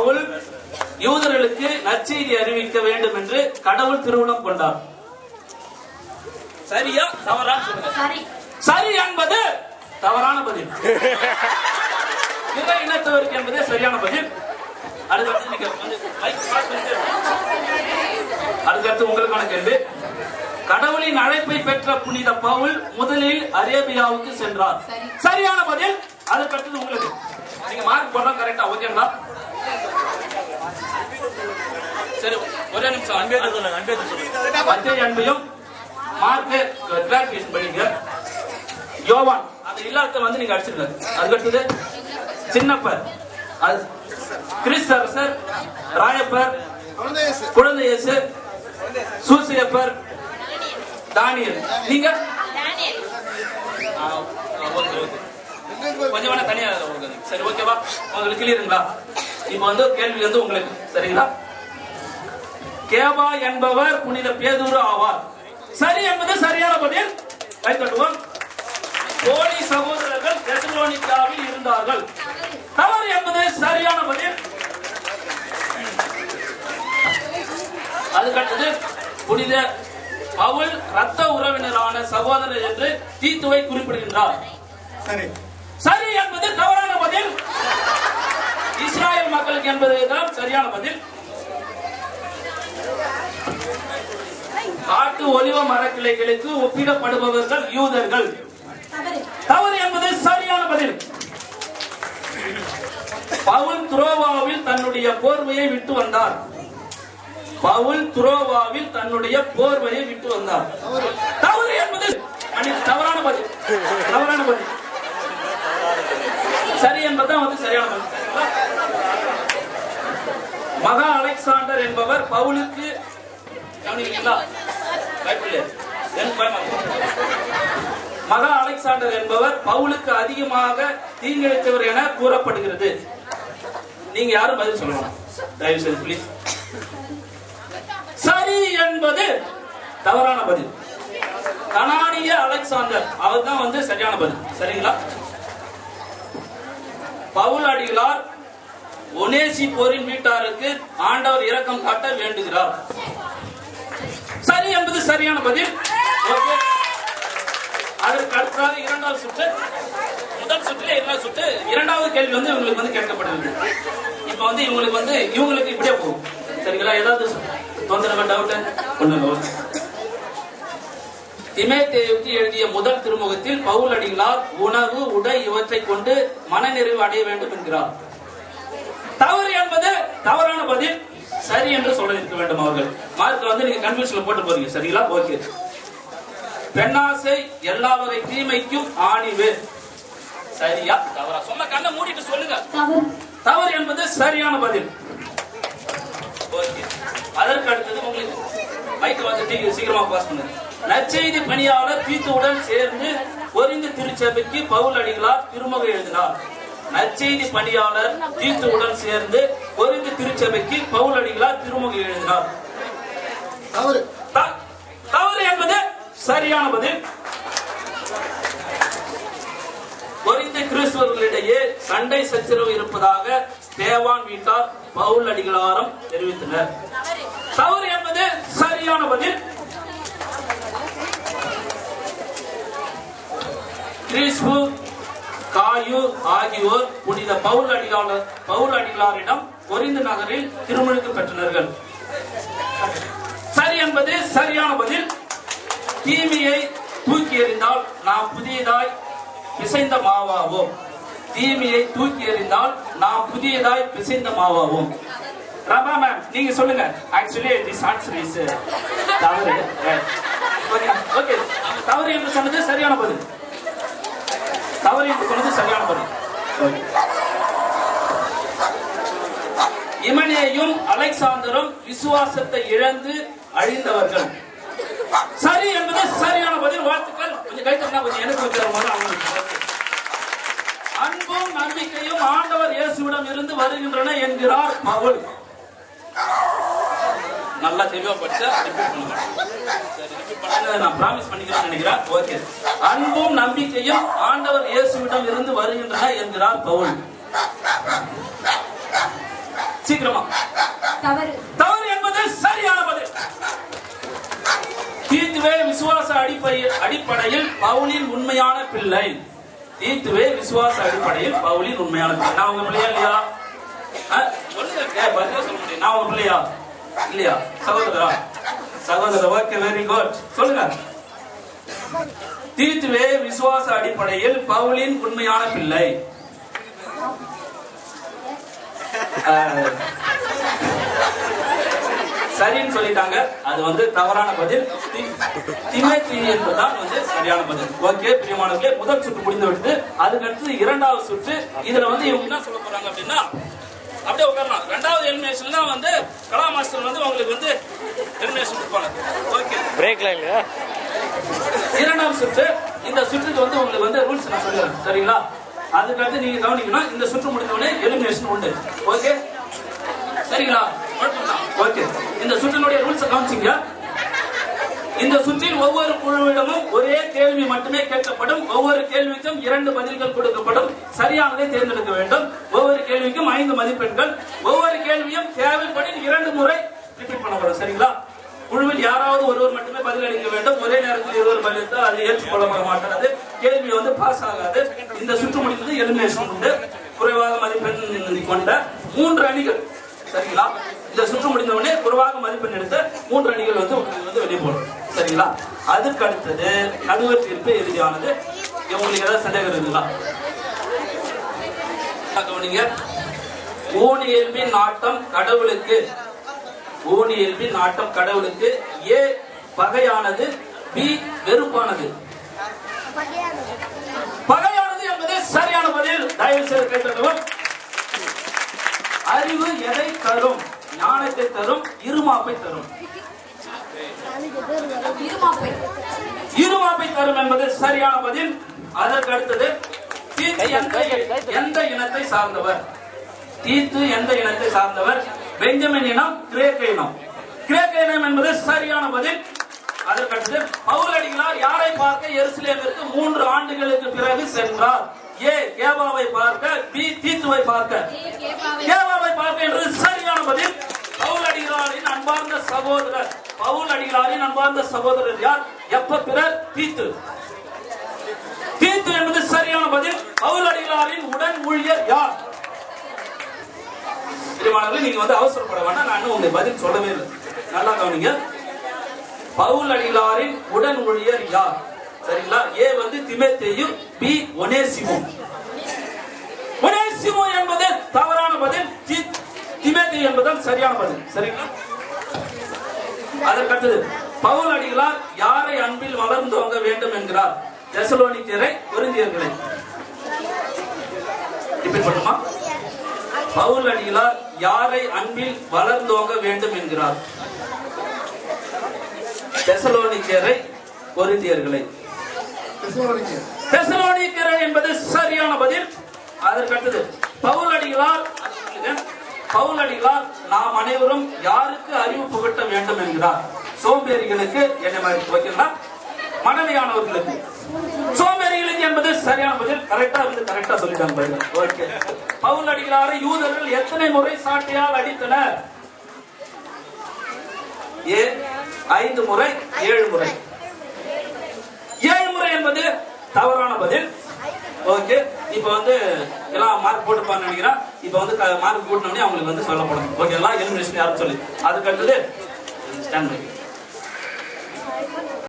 பவுல் யூதர்களுக்கு நற்செய்தி அறிவிக்க வேண்டும் என்று கடவுள் திருவுளம் கொண்டார். சரியா தவறான்னு சொல்லுங்க. சரி என்பது தவறான பதில். பிற இனத்தவருக்கு என்பதே சரியான பதில். அதுக்கடுத்து உங்களுக்கான கேள்வி. கடவுளின் அழைப்பை பெற்ற புனித பவுல் முதலில் அரேபியாவுக்கு சென்றார். சரியான பதில். அதுக்கடுத்து உங்களுக்கு நீங்க மார்க் போடுறா கரெக்டா? ஓகேங்களா? சரி, ஒரே நிமிஷம். மத்தேயு அன்பையும் மார்க் கிளாரிஃபிகேஷன் பண்ணிங்க. யோவான் அந்த இல்லாத வந்து நீங்க அடிச்சிருக்காரு. அதுக்கடுத்தது சின்னப்பர், கிறிஸ்தரசர், ராயப்பர், குழந்தை இயேசு, சூசியப்பர், தானியல். நீங்க கொஞ்சம் வேணா தனியா. சரி, ஓகேவா? உங்களுக்கு கிளியருங்களா? இப்ப வந்து கேள்வி வந்து உங்களுக்கு சரிங்களா? கேபா என்பவர் புனித பேதுரு ஆவார். சரி என்பது சரியான பதில். கை தட்டுவோம். போலி சகோதரர்கள் தெசலோனிக்காவில் இருந்தார்கள். தவறு என்பது சரியான பதில். அதுக்கடுத்தது புனித பவுல் ரத்த உறவினரான சகோதரர் என்று தீத்துவை குறிப்பிடுகின்றார். சரி என்பது தவறான பதில். இஸ்ராயல் மக்களுக்கு என்பதுதான் சரியான பதில். காட்டு ஒலிவ மரக்கிளைகளுக்கு ஒப்பிடப்படுபவர்கள் யூதர்கள். தவறு என்பது சரியான பதில். பவுல் துரோவாவில் தன்னுடைய போர்வையை விட்டு வந்தார். பவுல் துரோவாவில் தன்னுடைய போர்வையை விட்டு வந்தார். தவறு என்பது தவறான பதில். தவறான பதில். சரி என்பதுதான் வந்து சரியான பதில். மகா அலெக்சாண்டர் என்பவர் பவுலுக்கு மகா அலெக்சாண்டர் என்பவர் பவுலுக்கு அதிகமாக தீங்கிழைத்தவர் என கூறப்படுகிறது. நீங்க யாரும் பதில் சொல்லலாம் தயவு செய்து பிளீஸ். சரி என்பது தவறான பதில். கனானிய அலெக்சாண்டர் அவர் தான் வந்து சரியான பதில். சரிங்களா? பவுல் அடிகளார் ஒனேசிபோரின் வீட்டாருக்கு ஆண்டவர் இரக்கம் காட்ட வேண்டுகிறார். சரி என்பது சரியான பதில். அதற்கு அடுத்ததாக இரண்டாவது சுற்று. முதல் சுற்றுல இரண்டாவது சுற்று. இரண்டாவது கேள்வி வந்து இவங்களுக்கு வந்து கேட்கப்படுகிறது. இப்ப வந்து இவங்களுக்கு இப்படியே போகும். சரிங்களா? ஏதாவது தொந்தரவு டவுட் ஒண்ணு. திமோத்தேயுவுக்கு எழுதிய முதல் திருமுகத்தில் பவுல் அடிகளார் உணவு, உடை இவற்றை கொண்டு மனநிறைவு அடைய வேண்டும் என்கிறார். தவறு என்பது தவறான பதில். சரி என்று சொல்ல இருக்க வேண்டும். அவர்கள் மார்க் வந்து நீங்க கன்ஃபியூஷன்ல போட்டு போறீங்க. சரிங்களா? ஓகே. பெண்ணாசை எல்லா வகை தீமைக்கும் ஆணிவு. சரியா தவறா? சொன்ன கண்ணை மூடிட்டு சொல்லுங்க. தவறு என்பது சரியான பதில். ஓகே. அதற்கு அடுத்தது உங்களுக்கு மைக் வந்து சீக்கிரமா பாஸ் பண்ணுங்க. நற்செய்தி பணியாளர் தீத்துவுடன் சேர்ந்து ஒரிந்து திருச்சபைக்கு பவுல் அடிகளார் திருமுகம் எழுதினார். நற்செய்தி பணியாளர் தீத்துவுடன் சேர்ந்து ஒரிந்து திருச்சபைக்கு பவுல் அடிகளார் திருமுகம் எழுதினார். தவறு என்பது சரியான பதில். ஒரிந்து கிறிஸ்தவர்களிடையே சண்டை சச்சரவு இருப்பதாக ஸ்தேவான் வீட்டார் பவுல் அடிகளாரும் தெரிவித்தனர். தவறு என்பது சரியான பதில். கிறிஸ்து, காயு ஆகியோர் புனித பவுல் அடிகளாரிடம் கொரிந்து நகரில் திருமுழுக்கு பெற்றனர்கள். சரி என்பது சரியான பதில். தீமையை தூக்கி எறிந்தால் நாம் புதியதாய் பிசைந்த மாவாவோம். தீமையை தூக்கி எறிந்தால் நாம் புதியதாய் பிசைந்த மாவாவோம். ரமா மேம் நீங்க சொல்லுங்க. ஆக்சுவலி திஸ் ஆன்சர் இஸ் தவறு. ஓகே. தவறு என்று சொன்னது சரியான பதில். தவறு என்று சொன்னது சரியான பதில். இமனேயும் அலெக்சாந்தரும் விசுவாசத்தை இழந்து அழிந்தவர்கள். சரி என்பது சரியான பதில். வாழ்த்துக்கள். கொஞ்சம் கைத்தட்டினா கொஞ்சம் எனக்கு அன்பும் நம்பிக்கையும் ஆண்டவர் இயேசுவிடம் இருந்து வருகின்றன என்கிறார் பவுல். நல்லா தெளிவா படிச்சா நான் பிராமிஸ் பண்ணிக்கிறேன் நினைக்கிறேன். ஓகே. அன்பும் நம்பிக்கையும் ஆண்டவர் இயேசுவிடம் இருந்து வருகின்றன என்கிறார் பவுல். சீக்கிரமா. தவறு. தவறு என்பது சரியான பதில். தீத்துவே விசுவாச அடிப்படையில் பவுலின் உண்மையான பிள்ளை. தீத்துவே விசுவாச அடிப்படையில் பவுலின் உண்மையான பிள்ளை. நான் உங்க பிள்ளையா இல்லையா? சொல்லுங்க, சொல்ல முடியும். நான் உங்க பிள்ளையா இல்லையா? சகோதரா? சகோதரர், ஓகே, வெரி குட். சொல்லுங்க. தீத்துவே விசுவாச அடிப்படையில் பவுலின் உண்மையான பிள்ளை. சரின்னு சொல்லிட்டாங்க. அது வந்து தவறான பதில். திமோத்தி என்பதுதான் வந்து சரியான பதில். ஓகே பிரியமானவர்களே, முதல் சுற்று முடிந்து விட்டு அதுக்கடுத்து இரண்டாவது சுற்று. இதுல வந்து இவங்க என்ன சொல்ல போறாங்க அப்படின்னா, அப்படியே உட்காரலாம். ரெண்டாவது எலிமினேஷன் தான் வந்து கலா மாஸ்டர் வந்து உங்களுக்கு வந்து எலிமினேஷன் கொடுப்பாங்க. ஓகே, பிரேக்ல இல்ல. இரண்டாவது சுற்று. இந்த சுற்றுக்கு வந்து உங்களுக்கு வந்து ரூல்ஸ் நான் சொல்லிடுறேன், சரிங்களா? அதுக்கடுத்து நீங்க கவனிக்கணும். இந்த சுற்று முடிந்தவுடனே எலிமினேஷன் உண்டு. ஓகே, சரிங்களா? ஓகே, இந்த சுற்றினுடைய ரூல்ஸ் கவனிச்சிங்க. இந்த சுற்றில் ஒவ்வொரு குழுவிடமும் ஒரே கேள்வி மட்டுமே கேட்கப்படும். ஒவ்வொரு கேள்விக்கும் 2 பதில்கள் கொடுக்கப்படும். சரியானதை தேர்ந்தெடுக்க வேண்டும். ஒவ்வொரு கேள்விக்கும் 5 மதிப்பெண்கள். ஒவ்வொரு கேள்வியும் தேவைப்படி 2 முறை ரிப்பீட் பண்ணப்படும். சரிங்களா? குழுவில் யாராவது ஒருவர் மட்டுமே பதில் அளிக்க வேண்டும். ஒரே நேரத்தில் இருவர் பதிலளித்தால் அது ஏற்றுக்கொள்ளப்பட மாட்டாது. கேள்வி வந்து பாஸ் ஆகாது. இந்த சுற்று முடிந்தது எலிமினேஷன் உண்டு. குறைவாக மதிப்பெண் கொண்ட 3 அணிகள். சரிங்களா? இந்த சுற்று முடிந்தவுடனே குறைவாக மதிப்பெண் எடுத்த 3 அணிகள் வந்து வெளியே போடும். சரிங்களா? அதுக்கு அடுத்தது நடுவர் தீர்ப்பு இறுதியானது. உங்களுக்கு ஏதாவது சந்தேகம் இருக்குங்களா? கவனிங்க. ஊனியல்பின் நாட்டம் கடவுளுக்கு. ஊனியல்பின் நாட்டம் கடவுளுக்கு. ஏ பகையானது, பி வெறுப்பானது. பகையானது என்பது சரியான பதில். தயவு செய்து கேட்கிறவர். அறிவு எதை தரும்? ஞானத்தை தரும், இருமாப்பை தரும். இருமாப்பை தரும் என்பது சரியான பதில். அதற்கு அடுத்தது தீத்து எந்த இனத்தை சார்ந்தவர்? தீத்து எந்த இனத்தை சார்ந்தவர்? பெஞ்சமின் இனம், கிரேக்க இனம். கிரேக்க இனம் என்பது சரியான பதில். அதற்கு அடுத்தது பவுலடிகளார் யாரை பார்க்க எருசலேமிற்கு 3 ஆண்டுகளுக்கு பிறகு சென்றார்? ஏ கேபாவை பார்க்க, பி தீத்துவை பார்க்க. கேபாவை பார்க்க என்பது சரியான பதில். பவுலடிகளாரின் அன்பார்ந்த சகோதரர். பவுலடிகளாரின் அன்பார்ந்த சகோதரர் யார்? எப்ப பிறர்? தீத்து. தீத்து என்பது சரியான பதில். பவுலடிகளாரின் உடன் ஊழியர் யார்? நீங்க வந்து அவசரப்பட வேண்டாம். நான் உங்களுக்கு பதில் சொல்லவே இல்லை. நல்லா கவனிங்க. பவுலடிகளாரின் உடன் ஊழியர் யார்? சரிங்களா? ஏ வந்து திமோத்தேயு, பி ஒனேசிமோ. ஒனேசிமோ என்பது தவறான பதில். திமோத்தேயு என்பது சரியான பதில். சரிங்களா? அதற்கடுத்தது பவுலடிகளார் யாரை அன்பில் வளர்ந்தோங்க வேண்டும் என்கிறார்? தெசலோனிக்கேயரை, கொரிந்தியர்களை. ரிப்பீட் பண்ணுமா? பவுலடிகளார் யாரை அன்பில் வளர்ந்தோங்க வேண்டும் என்கிறார்? தெசலோனிக்கேயரை, கொரிந்தியர்களை. தெசலோனிக்கேயரை என்பது சரியான பதில். அதற்கடுத்தது பவுலடிகளார் நாம் அனைவரும் யாருக்கு அறிவு புகட்ட வேண்டும் என்கிறார்? சோம்பேறிகளுக்கு, என்ன வைக்கலாம், மனநிலையானவர்களுக்கு. சோம்பேறிகளுக்கு என்பது சரியான பதில். கரெக்டா சொல்லிட்டாங்க. ஓகே. பவுலடிகளாரை யூதர்கள் எத்தனை முறை சாட்டையால் அடித்தனர்? ஏ 5 முறை, 7 முறை. 7 முறை என்பது தவறான பதில். ஓகே. இப்ப வந்து எல்லாம் மார்க் போட்டுப்பான்னு நினைக்கிறேன். இப்ப வந்து மார்க் போட்டோம்னே அவங்களுக்கு வந்து சொல்லப்படும். ஓகே, எல்லாம் எலிமினேஷன் யாரும் சொல்லி அதுக்கு அடுத்தது ஸ்டாண்ட்